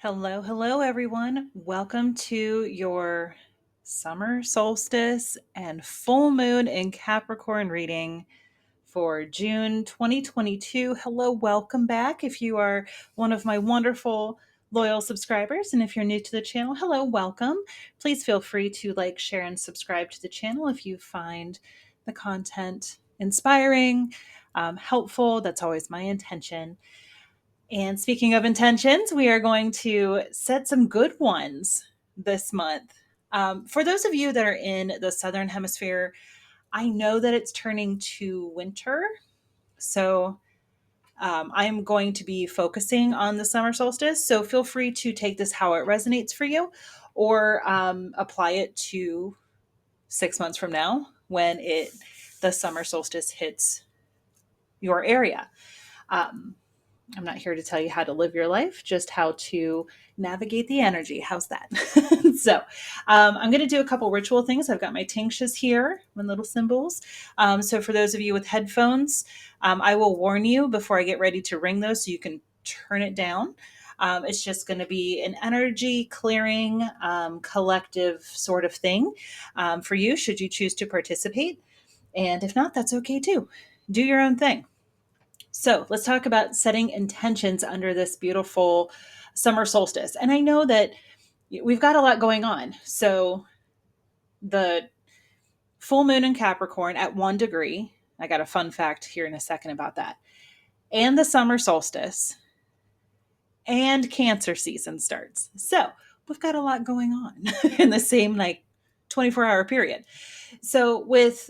Hello, hello, everyone. Welcome to your summer solstice and full moon in Capricorn reading for June 2022. Hello, welcome back. If you are one of my wonderful loyal subscribers, and if you're new to the channel, hello, welcome. Please feel free to like, share, and subscribe to the channel if you find the content inspiring, helpful. That's always my intention. And speaking of intentions, we are going to set some good ones this month. For those of you that are in the Southern Hemisphere, I know that it's turning to winter. So I'm going to be focusing on the summer solstice. So feel free to take this how it resonates for you or apply it to 6 months from now when the summer solstice hits your area. I'm not here to tell you how to live your life, just how to navigate the energy. How's that? So, I'm going to do a couple ritual things. I've got my tinctures here, my little symbols. So, for those of you with headphones, I will warn you before I get ready to ring those so you can turn it down. It's just going to be an energy clearing, collective sort of thing for you, should you choose to participate. And if not, that's okay too. Do your own thing. So let's talk about setting intentions under this beautiful summer solstice. And I know that we've got a lot going on. So the full moon in Capricorn at 1 degree, I got a fun fact here in a second about that, and the summer solstice and Cancer season starts. So we've got a lot going on in the same 24-hour period. So with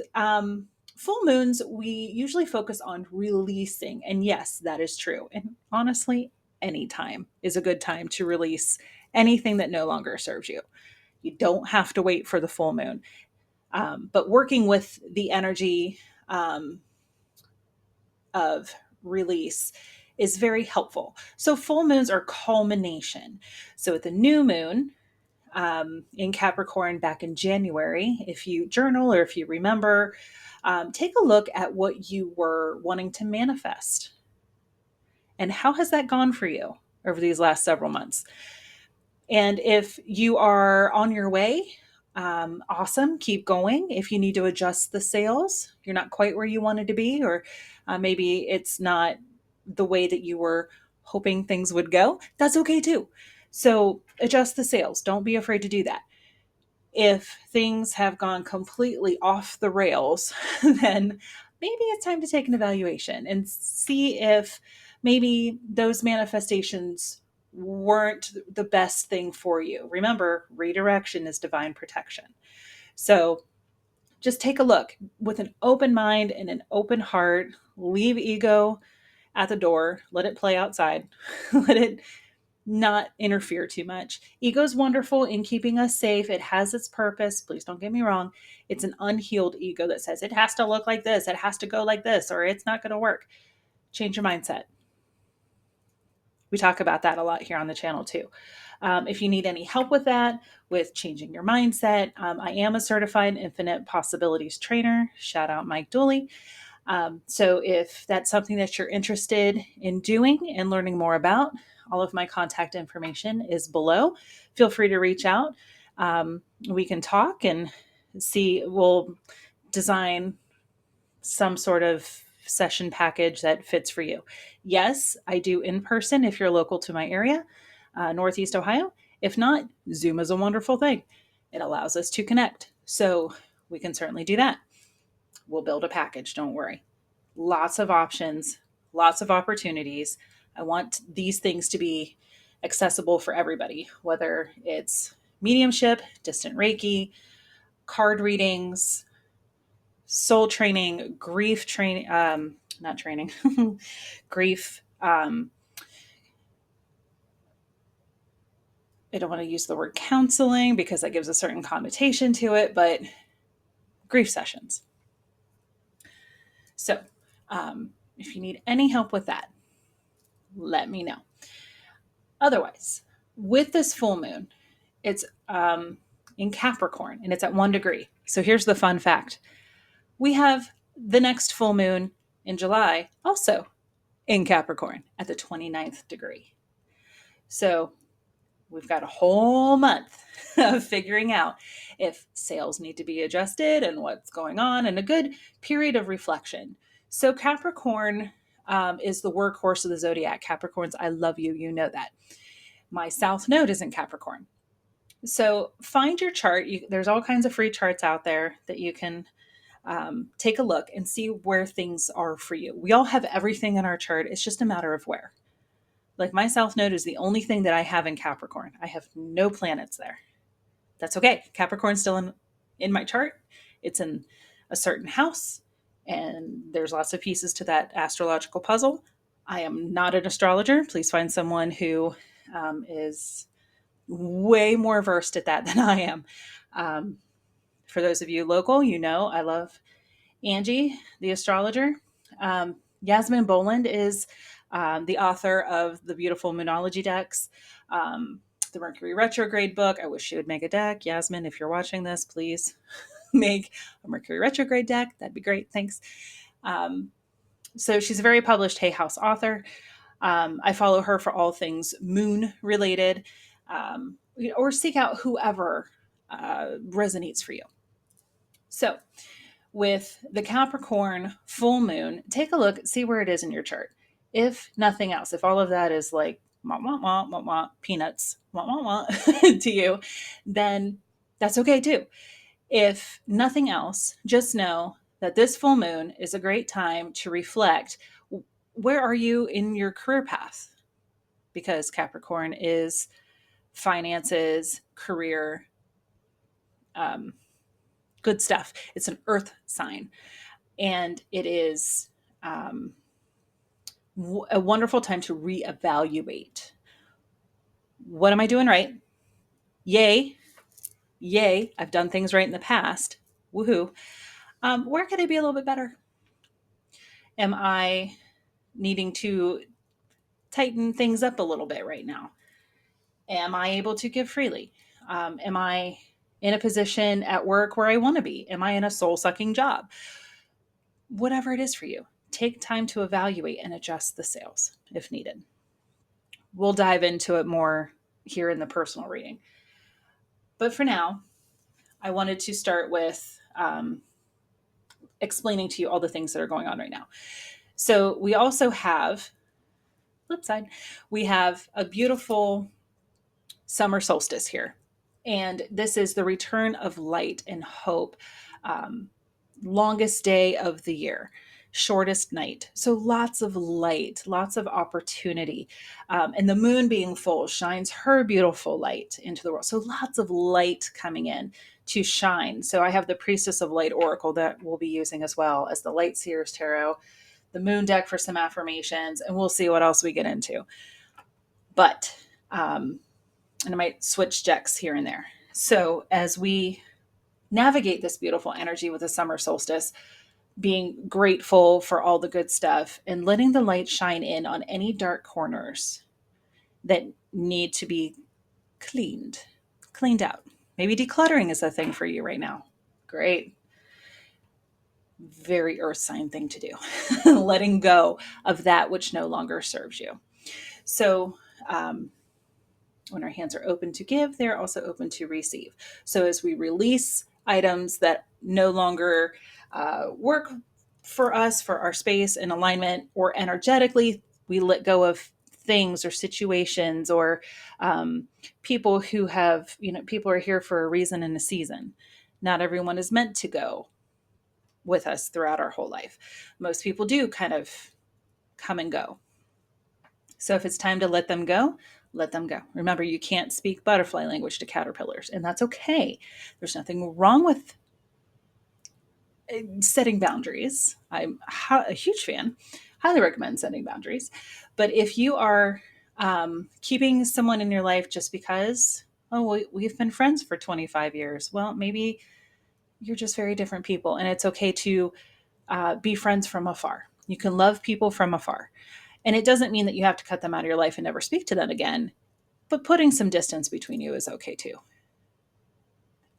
full moons, we usually focus on releasing. And yes, that is true. And honestly, any time is a good time to release anything that no longer serves you. You don't have to wait for the full moon. But working with the energy of release is very helpful. So full moons are culmination. So at the new moon, in Capricorn back in January, if you journal or if you remember, take a look at what you were wanting to manifest. And how has that gone for you over these last several months? And if you are on your way, awesome, keep going. If you need to adjust the sails, you're not quite where you wanted to be, or maybe it's not the way that you were hoping things would go, that's okay too. So adjust the sails. Don't be afraid to do that. If things have gone completely off the rails, then maybe it's time to take an evaluation and see if maybe those manifestations weren't the best thing for you. Remember, redirection is divine protection. So just take a look with an open mind and an open heart. Leave ego at the door. Let it play outside. Let it not interfere too much. Ego is wonderful in keeping us safe. It has its purpose. Please don't get me wrong. It's an unhealed ego that says it has to look like this, it has to go like this, or it's not going to work. Change your mindset. We talk about that a lot here on the channel too. If you need any help with that, with changing your mindset, I am a certified infinite possibilities trainer. Shout out Mike Dooley. So if that's something that you're interested in doing and learning more about, all of my contact information is below. Feel free to reach out. We can talk and see, we'll design some sort of session package that fits for you. Yes, I do in person if you're local to my area, Northeast Ohio. If not, Zoom is a wonderful thing. It allows us to connect. So we can certainly do that. We'll build a package, don't worry. Lots of options, lots of opportunities. I want these things to be accessible for everybody, whether it's mediumship, distant Reiki, card readings, soul training, grief training, not training, grief. I don't want to use the word counseling because that gives a certain connotation to it, but grief sessions. So if you need any help with that, let me know. Otherwise, with this full moon, it's in Capricorn and it's at 1 degree. So here's the fun fact. We have the next full moon in July also in Capricorn at the 29th degree. So We've got a whole month of figuring out if sales need to be adjusted and what's going on, and a good period of reflection. So Capricorn is the workhorse of the zodiac. Capricorns, I love you. You know that. My South Node is in Capricorn. So find your chart. There's all kinds of free charts out there that you can take a look and see where things are for you. We all have everything in our chart. It's just a matter of where. Like my South Node is the only thing that I have in Capricorn. I have no planets there. That's okay. Capricorn's still in my chart. It's in a certain house, and there's lots of pieces to that astrological puzzle. I am not an astrologer. Please find someone who is way more versed at that than I am. For those of you local, you know I love Angie, the astrologer. Yasmin Boland is the author of the beautiful Moonology decks, the Mercury retrograde book. I wish she would make a deck. Yasmin, if you're watching this, please make a Mercury retrograde deck. That'd be great. Thanks. So she's a very published Hay House author. I follow her for all things moon related, or seek out whoever resonates for you. So with the Capricorn full moon, take a look, see where it is in your chart. If nothing else, if all of that is like wah, wah, wah, wah, wah, peanuts wah, wah, wah, to you, then that's okay too. If nothing else, just know that this full moon is a great time to reflect. Where are you in your career path? Because Capricorn is finances, career, good stuff. It's an earth sign. And it is a wonderful time to reevaluate. What am I doing right? Yay. Yay. I've done things right in the past. Woohoo. Where could I be a little bit better? Am I needing to tighten things up a little bit right now? Am I able to give freely? Am I in a position at work where I want to be? Am I in a soul sucking job? Whatever it is for you, take time to evaluate and adjust the sails if needed. We'll dive into it more here in the personal reading. But for now, I wanted to start with explaining to you all the things that are going on right now. So we also have, flip side, we have a beautiful summer solstice here. And this is the return of light and hope. Longest day of the year, shortest night. So lots of light, lots of opportunity. And the moon being full shines her beautiful light into the world. So lots of light coming in to shine. So I have the Priestess of Light Oracle that we'll be using as well as the Light Seer's Tarot, the moon deck for some affirmations, and we'll see what else we get into. But, and I might switch decks here and there. So as we navigate this beautiful energy with the summer solstice, being grateful for all the good stuff and letting the light shine in on any dark corners that need to be cleaned out. Maybe decluttering is a thing for you right now. Great. Very earth sign thing to do. Letting go of that which no longer serves you. So, when our hands are open to give, they're also open to receive. So as we release items that no longer work for us, for our space and alignment, or energetically, we let go of things or situations or people who have, people are here for a reason and a season. Not everyone is meant to go with us throughout our whole life. Most people do kind of come and go. So if it's time to let them go, let them go. Remember, you can't speak butterfly language to caterpillars, and that's okay. There's nothing wrong with setting boundaries. I'm a huge fan. Highly recommend setting boundaries. But if you are keeping someone in your life just because, we've been friends for 25 years, well, maybe you're just very different people, and it's okay to be friends from afar. You can love people from afar. And it doesn't mean that you have to cut them out of your life and never speak to them again, but putting some distance between you is okay too.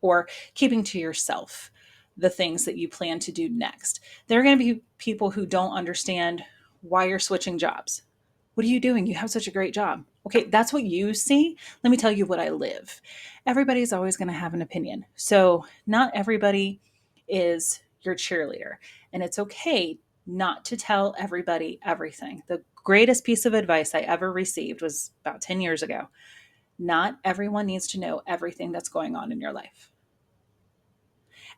Or keeping to yourself the things that you plan to do next. There are going to be people who don't understand why you're switching jobs. What are you doing? You have such a great job. Okay, that's what you see. Let me tell you what I live. Everybody's always going to have an opinion. So, not everybody is your cheerleader. And it's okay not to tell everybody everything. The greatest piece of advice I ever received was about 10 years ago. Not everyone needs to know everything that's going on in your life.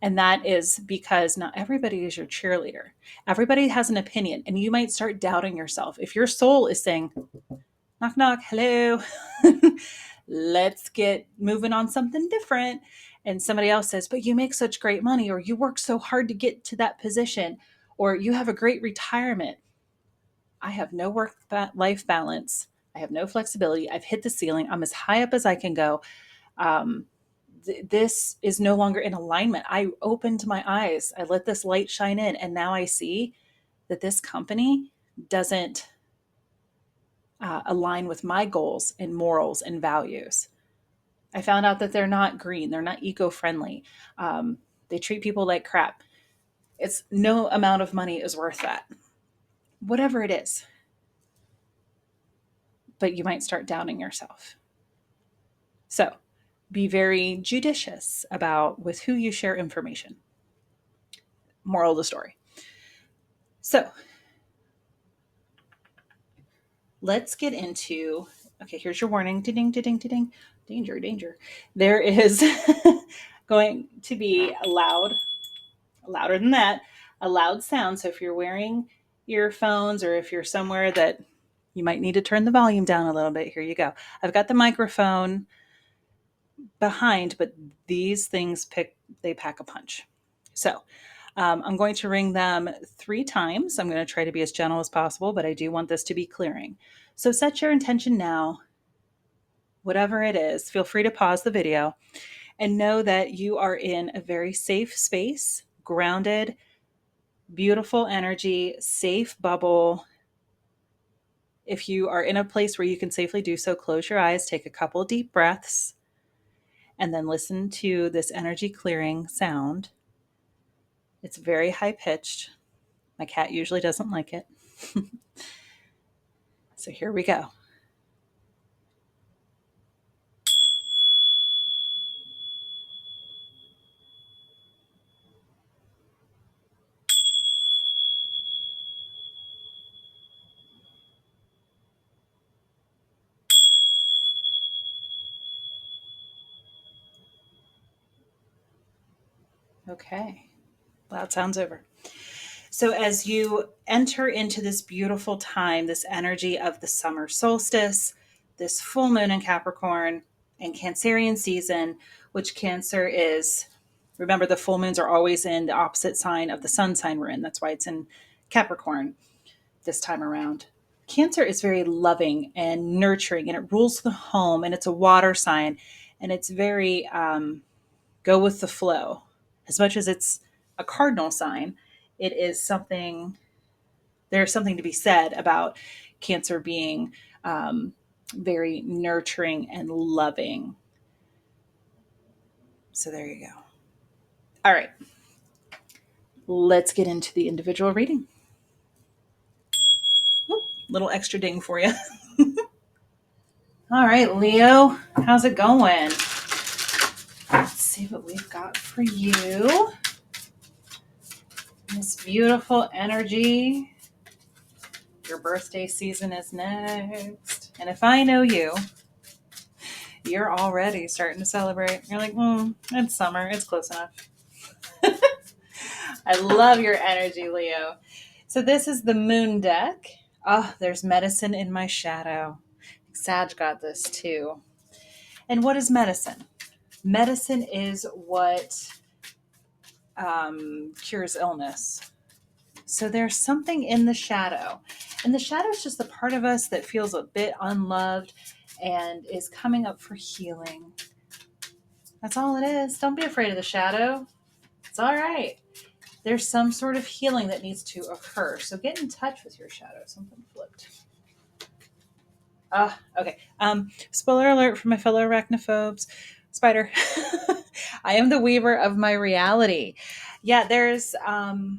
And that is because not everybody is your cheerleader. Everybody has an opinion, and you might start doubting yourself. If your soul is saying, knock, knock, hello, let's get moving on something different. And somebody else says, but you make such great money, or you work so hard to get to that position, or you have a great retirement. I have no work life balance. I have no flexibility. I've hit the ceiling. I'm as high up as I can go. Um, this is no longer in alignment. I opened my eyes. I let this light shine in. And now I see that this company doesn't align with my goals and morals and values. I found out that they're not green. They're not eco-friendly. They treat people like crap. It's no amount of money is worth that. Whatever it is. But you might start doubting yourself. So be very judicious about with who you share information. Moral of the story. So let's get into, okay, here's your warning. Ding, ding, ding, ding, danger, danger. There is going to be louder than that, a loud sound. So if you're wearing earphones or if you're somewhere that you might need to turn the volume down a little bit, here you go. I've got the microphone behind, but these things they pack a punch. So I'm going to ring them 3 times. I'm going to try to be as gentle as possible, but I do want this to be clearing. So set your intention now, whatever it is. Feel free to pause the video and know that you are in a very safe space, grounded, beautiful energy, safe bubble. If you are in a place where you can safely do so, close your eyes, take a couple deep breaths, and then listen to this energy clearing sound. It's very high pitched. My cat usually doesn't like it. So here we go. Okay, loud sounds over. So as you enter into this beautiful time, this energy of the summer solstice, this full moon in Capricorn and Cancerian season, which Cancer is, remember the full moons are always in the opposite sign of the sun sign we're in. That's why it's in Capricorn this time around. Cancer is very loving and nurturing, and it rules the home, and it's a water sign, and it's very go with the flow. As much as it's a cardinal sign, it is something, there's something to be said about Cancer being very nurturing and loving. So there you go. All right. Let's get into the individual reading. Oop, little extra ding for you. All right, Leo, how's it going? Let's see what we've got for you. This beautiful energy. Your birthday season is next. And if I know you, you're already starting to celebrate. You're like, it's summer. It's close enough. I love your energy, Leo. So this is the moon deck. Oh, there's medicine in my shadow. Sag got this too. And what is medicine? Medicine is what cures illness. So there's something in the shadow. And the shadow is just the part of us that feels a bit unloved and is coming up for healing. That's all it is. Don't be afraid of the shadow. It's all right. There's some sort of healing that needs to occur. So get in touch with your shadow. Something flipped. Okay. Spoiler alert for my fellow arachnophobes. Spider. I am the weaver of my reality. Yeah, there's okay,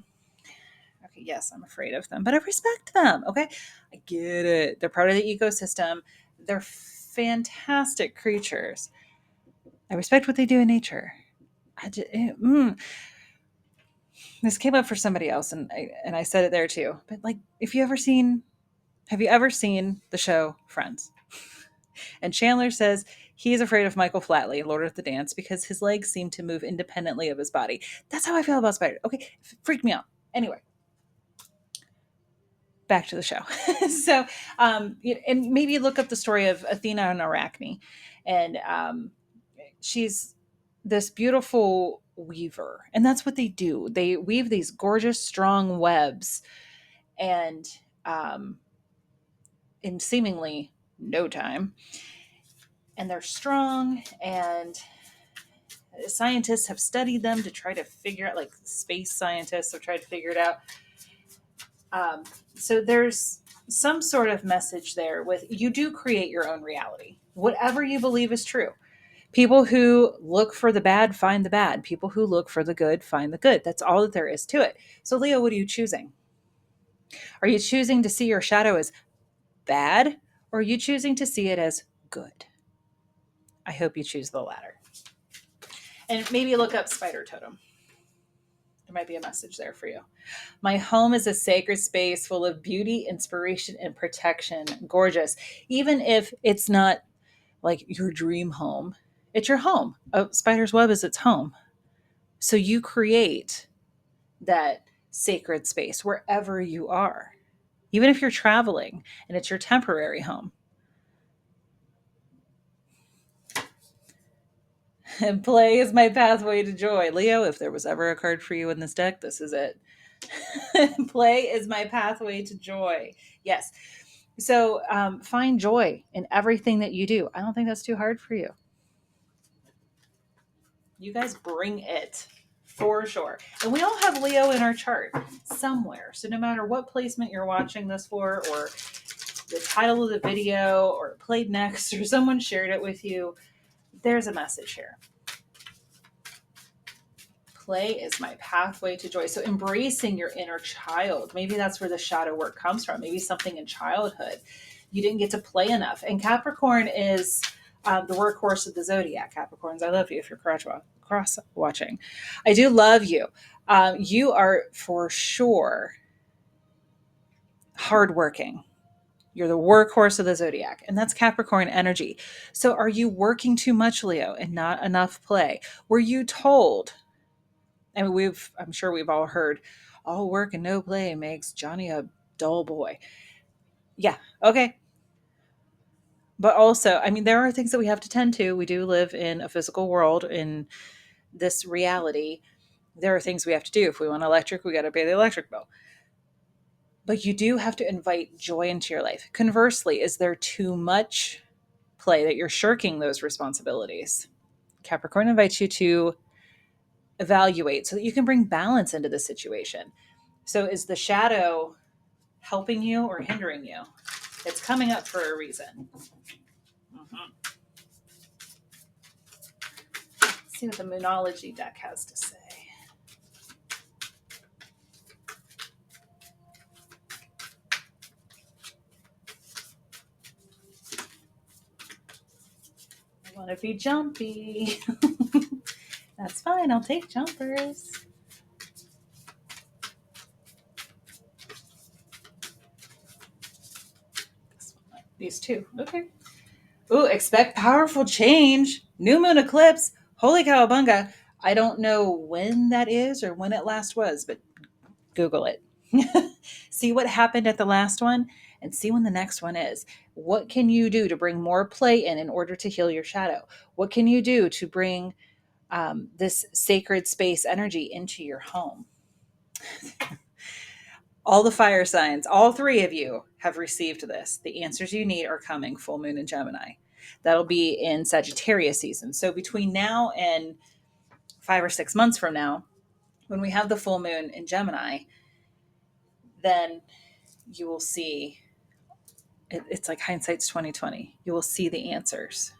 yes, I'm afraid of them, but I respect them. Okay. I get it. They're part of the ecosystem. They're fantastic creatures. I respect what they do in nature. This came up for somebody else, and I said it there too. But like, have you ever seen the show Friends? And Chandler says he's afraid of Michael Flatley, Lord of the Dance, because his legs seem to move independently of his body. That's how I feel about spiders. Okay, freaked me out. Anyway, back to the show. So, and maybe look up the story of Athena and Arachne, and she's this beautiful weaver, and that's what they do. They weave these gorgeous, strong webs, and in seemingly no time, and they're strong, and scientists have studied them to try to figure out, like space scientists have tried to figure it out. So there's some sort of message there with you do create your own reality, whatever you believe is true. People who look for the bad find the bad. People who look for the good find the good. That's all that there is to it. So, Leo, what are you choosing? Are you choosing to see your shadow as bad, or are you choosing to see it as good? I hope you choose the latter. And maybe look up spider totem. There might be a message there for you. My home is a sacred space full of beauty, inspiration, and protection. Gorgeous. Even if it's not like your dream home, it's your home. A spider's web is its home. So you create that sacred space wherever you are, even if you're traveling and it's your temporary home. And play is my pathway to joy. Leo, if there was ever a card for you in this deck, this is it. Play is my pathway to joy. Yes. So find joy in everything that you do. I don't think that's too hard for you. You guys bring it for sure. And we all have Leo in our chart somewhere. So no matter what placement you're watching this for, or the title of the video, or it played next, or someone shared it with you, there's a message here. Play is my pathway to joy. So embracing your inner child. Maybe that's where the shadow work comes from. Maybe something in childhood. You didn't get to play enough. And Capricorn is the workhorse of the zodiac. Capricorns, I love you if you're cross watching. I do love you. You are for sure hardworking. You're the workhorse of the zodiac, and that's Capricorn energy. So are you working too much, Leo, and not enough play? Were you told? I mean, I'm sure we've all heard, all work and no play makes Johnny a dull boy. Yeah, okay. But also, I mean, there are things that we have to tend to. We do live in a physical world, in this reality. There are things we have to do. If we want electric, we got to pay the electric bill. But you do have to invite joy into your life. Conversely, is there too much play that you're shirking those responsibilities? Capricorn invites you to evaluate so that you can bring balance into the situation. So is the shadow helping you or hindering you? It's coming up for a reason. Mm-hmm. Let's see what the Moonology deck has to say. I want to be jumpy. That's fine. I'll take jumpers. These two. Okay. Ooh, expect powerful change. New moon eclipse. Holy cowabunga. I don't know when that is or when it last was, but Google it. See what happened at the last one and see when the next one is. What can you do to bring more play in order to heal your shadow? What can you do to bring this sacred space energy into your home? All the fire signs, all three of you have received this. The answers you need are coming, full moon in Gemini. That'll be in Sagittarius season. So between now and 5 or 6 months from now, when we have the full moon in Gemini, then you will see, it's like hindsight's 2020. You will see the answers.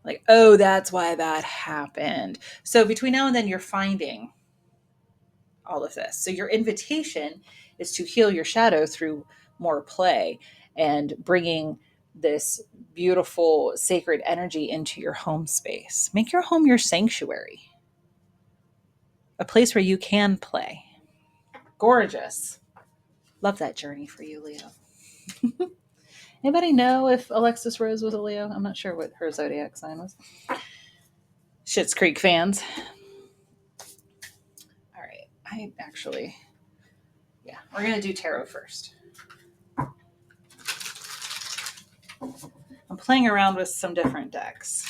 Like, oh, that's why that happened. So between now and then, you're finding all of this. So your invitation is to heal your shadow through more play and bringing this beautiful sacred energy into your home space. Make your home your sanctuary, a place where you can play. Gorgeous. Love that journey for you, Leo. Anybody know if Alexis Rose was a Leo? I'm not sure what her zodiac sign was. Schitt's Creek fans. All right. We're going to do tarot first. I'm playing around with some different decks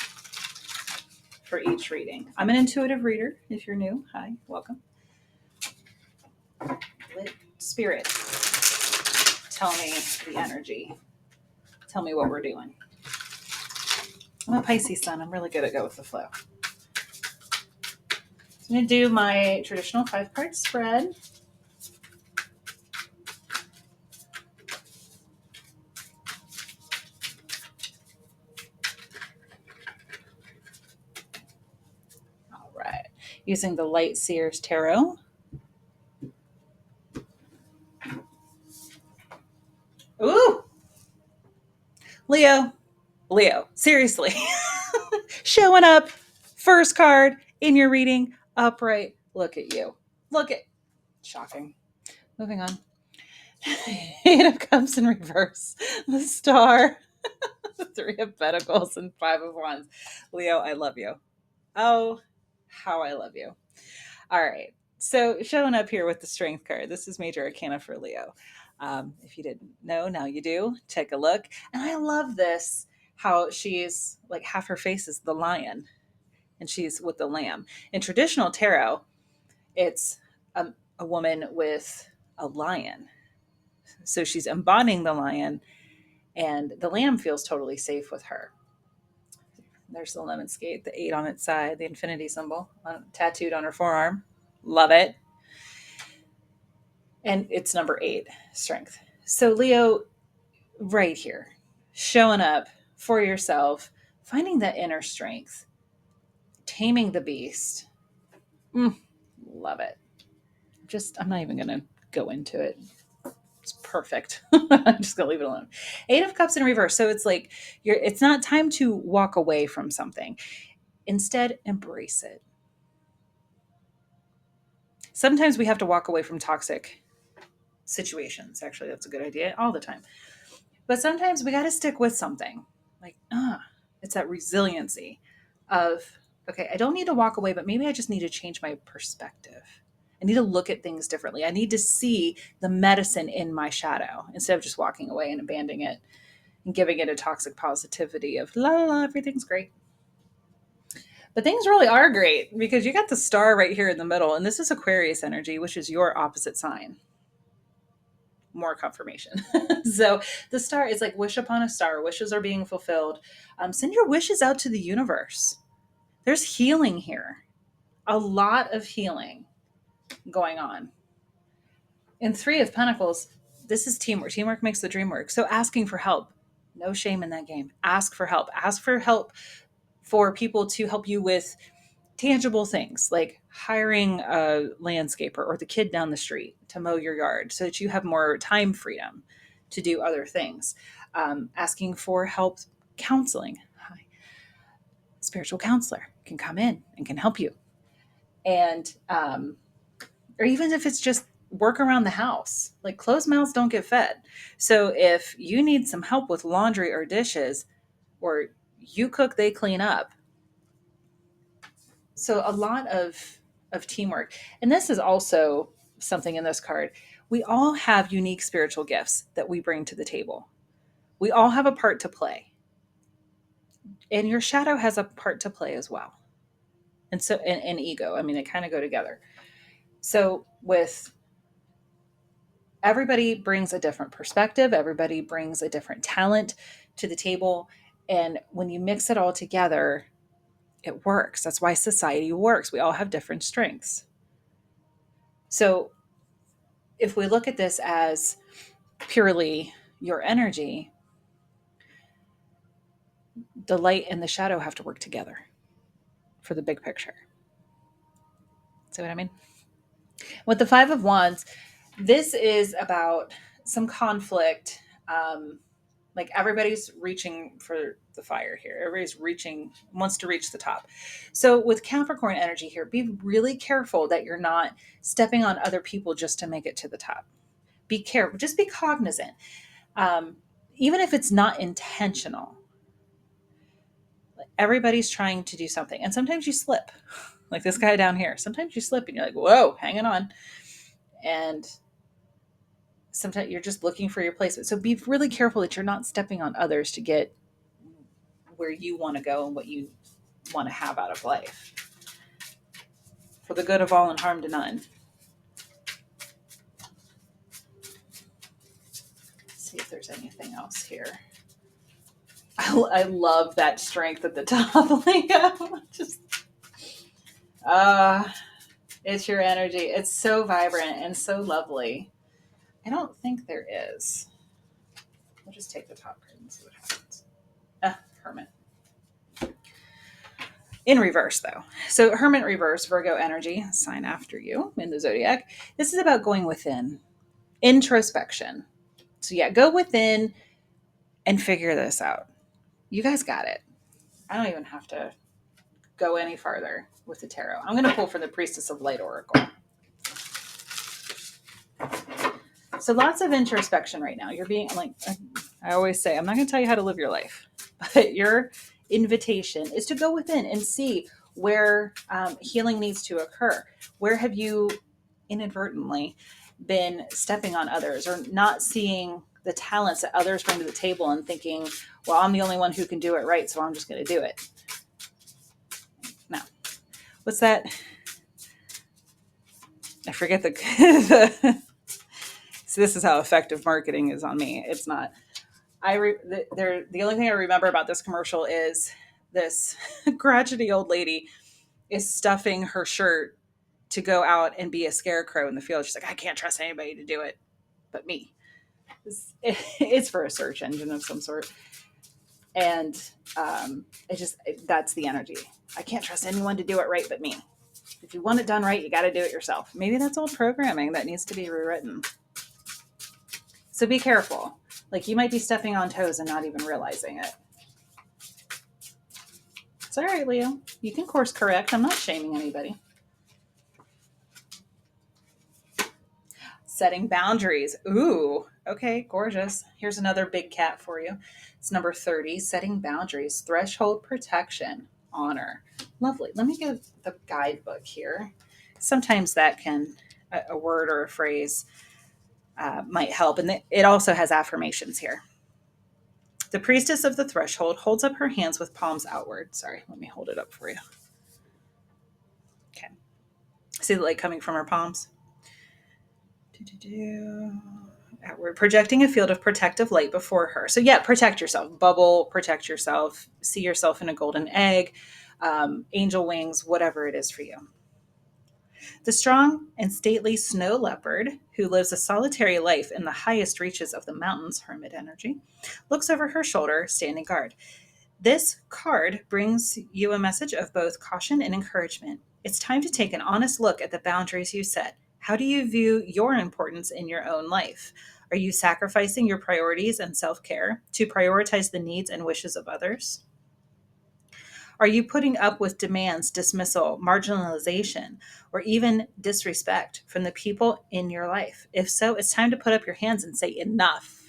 for each reading. I'm an intuitive reader. If you're new, hi, welcome. Let Spirit tell me the energy. Tell me what we're doing. I'm a Pisces sun. I'm really good at go with the flow. I'm going to do my traditional 5-card spread. All right. Using the Light Seer's Tarot. Ooh! Leo. Seriously. Showing up. First card in your reading. Upright. Look at you. Look at. Shocking. Moving on. 8 of Cups in reverse. The Star. 3 of Pentacles and 5 of Wands. Leo, I love you. Oh, how I love you. All right. So showing up here with the Strength card. This is Major Arcana for Leo. If you didn't know, now you do. Take a look. And I love this, how she's like half her face is the lion and she's with the lamb. In traditional tarot, it's a woman with a lion. So she's embodying the lion and the lamb feels totally safe with her. There's the lemon skate, the 8 on its side, the infinity symbol tattooed on her forearm. Love it. And it's number 8, strength. So Leo, right here, showing up for yourself, finding that inner strength, taming the beast. Love it. I'm not even going to go into it. It's perfect. I'm just going to leave it alone. 8 of Cups in reverse. So it's like it's not time to walk away from something. Instead, embrace it. Sometimes we have to walk away from toxic situations. Actually, that's a good idea all the time. But sometimes we got to stick with something. Like, it's that resiliency of, okay, I don't need to walk away, but maybe I just need to change my perspective. I need to look at things differently. I need to see the medicine in my shadow instead of just walking away and abandoning it and giving it a toxic positivity of la la la, everything's great. But things really are great because you got the Star right here in the middle, and this is Aquarius energy, which is your opposite sign. More confirmation. So the Star is like wish upon a star. Wishes are being fulfilled. Send your wishes out to the universe. There's healing here. A lot of healing going on. In 3 of Pentacles, this is teamwork. Teamwork makes the dream work. So asking for help. No shame in that game. Ask for help. Ask for help for people to help you with tangible things like hiring a landscaper or the kid down the street to mow your yard so that you have more time freedom to do other things. Asking for help counseling. Hi. Spiritual counselor can come in and can help you. And, or even if it's just work around the house, like closed mouths don't get fed. So if you need some help with laundry or dishes, or you cook, they clean up. So a lot of teamwork. And this is also something in this card. We all have unique spiritual gifts that we bring to the table. We all have a part to play. And your shadow has a part to play as well. And so, and ego, I mean, they kind of go together. So with everybody brings a different perspective. Everybody brings a different talent to the table. And when you mix it all together, it works. That's why society works. We all have different strengths. So if we look at this as purely your energy, the light and the shadow have to work together for the big picture. See what I mean? With the 5 of Wands, this is about some conflict. Like everybody's reaching for the fire here. Everybody's reaching, wants to reach the top. So with Capricorn energy here, be really careful that you're not stepping on other people just to make it to the top. Be careful. Just be cognizant. Um, Even if it's not intentional, everybody's trying to do something. And sometimes you slip, like this guy down here. Sometimes you slip and you're like, whoa, hanging on. And sometimes you're just looking for your place. So be really careful that you're not stepping on others to get where you want to go and what you want to have out of life. For the good of all and harm to none. Let's see if there's anything else here. I love that strength at the top, Leo. Just, it's your energy. It's so vibrant and so lovely. I don't think there is. We'll just take the top card and see what happens. Hermit. In reverse, though. So Hermit reverse, Virgo energy, sign after you in the zodiac. This is about going within, introspection. So yeah, go within and figure this out. You guys got it. I don't even have to go any farther with the tarot. I'm going to pull for the Priestess of Light Oracle. So lots of introspection right now. You're being, like I always say, I'm not going to tell you how to live your life, but your invitation is to go within and see where healing needs to occur. Where have you inadvertently been stepping on others or not seeing the talents that others bring to the table and thinking, well, I'm the only one who can do it right, so I'm just going to do it. No. What's that? I forget the so this is how effective marketing is on me. It's not. The only thing I remember about this commercial is this crotchety old lady is stuffing her shirt to go out and be a scarecrow in the field. She's like, I can't trust anybody to do it but me. It's for a search engine of some sort. And that's the energy. I can't trust anyone to do it right but me. If you want it done right, you got to do it yourself. Maybe that's old programming that needs to be rewritten. So be careful. Like you might be stepping on toes and not even realizing it. It's all right, Leo. You can course correct. I'm not shaming anybody. Setting boundaries. Ooh, okay, gorgeous. Here's another big cat for you. It's number 30, setting boundaries, threshold protection, honor. Lovely. Let me get the guidebook here. Sometimes that can, a word or a phrase might help. And it also has affirmations here. The priestess of the threshold holds up her hands with palms outward. Sorry, let me hold it up for you. Okay. See the light coming from her palms? Outward, projecting a field of protective light before her. So yeah, protect yourself. Bubble, protect yourself. See yourself in a golden egg, angel wings, whatever it is for you. The strong and stately snow leopard, who lives a solitary life in the highest reaches of the mountains, hermit energy, looks over her shoulder, standing guard. This card brings you a message of both caution and encouragement. It's time to take an honest look at the boundaries you set. How do you view your importance in your own life? Are you sacrificing your priorities and self-care to prioritize the needs and wishes of others? Are you putting up with demands, dismissal, marginalization, or even disrespect from the people in your life? If so, it's time to put up your hands and say enough.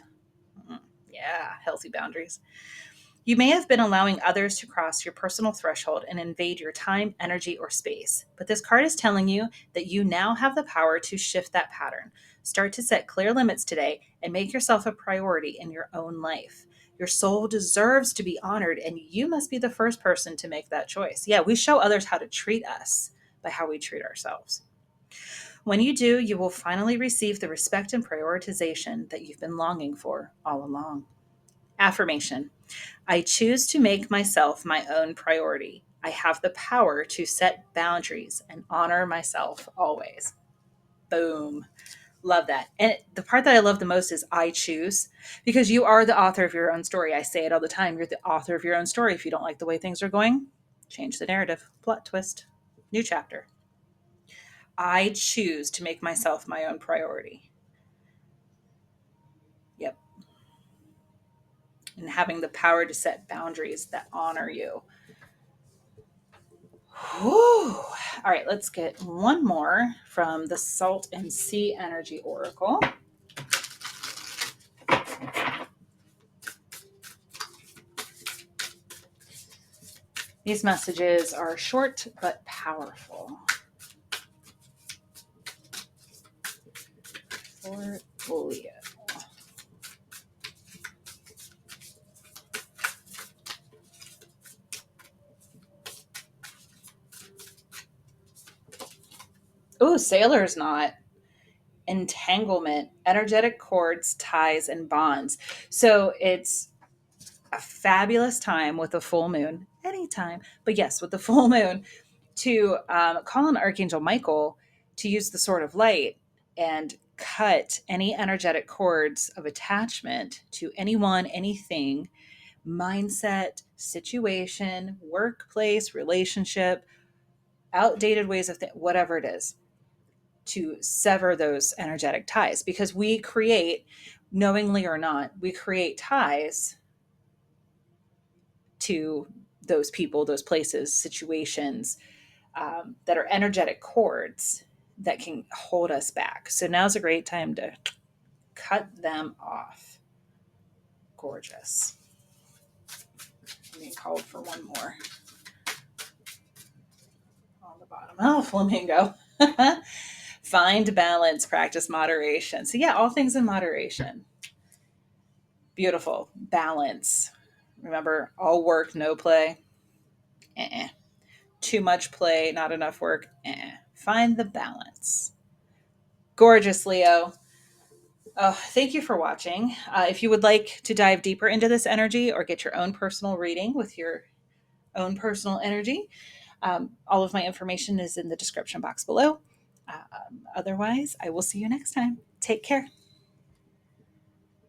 Yeah, healthy boundaries. You may have been allowing others to cross your personal threshold and invade your time, energy, or space, but this card is telling you that you now have the power to shift that pattern. Start to set clear limits today and make yourself a priority in your own life. Your soul deserves to be honored, and you must be the first person to make that choice. Yeah, we show others how to treat us by how we treat ourselves. When you do, you will finally receive the respect and prioritization that you've been longing for all along. Affirmation. I choose to make myself my own priority. I have the power to set boundaries and honor myself always. Boom. Love that. And the part that I love the most is I choose, because you are the author of your own story. I say it all the time. You're the author of your own story. If you don't like the way things are going, change the narrative. Plot twist. New chapter. I choose to make myself my own priority. and having the power to set boundaries that honor you. Whew. All right, let's get one more from the Salt and Sea Energy Oracle. These messages are short but powerful. For Leo. Ooh, Sailor's Knot. Entanglement, energetic cords, ties, and bonds. So it's a fabulous time with the full moon, anytime, but yes, with the full moon, to call on Archangel Michael to use the Sword of Light and cut any energetic cords of attachment to anyone, anything, mindset, situation, workplace, relationship, outdated ways of whatever it is, to sever those energetic ties, because we create, knowingly or not, we create ties to those people, those places, situations, that are energetic cords that can hold us back. So now's a great time to cut them off. Gorgeous. I'm being called for one more on the bottom. Oh, flamingo. Find balance, practice moderation. So yeah, all things in moderation. Beautiful. Balance. Remember, all work, no play. Too much play, not enough work. Find the balance. Gorgeous, Leo. Oh, thank you for watching. If you would like to dive deeper into this energy or get your own personal reading with your own personal energy, all of my information is in the description box below. Otherwise, I will see you next time. Take care.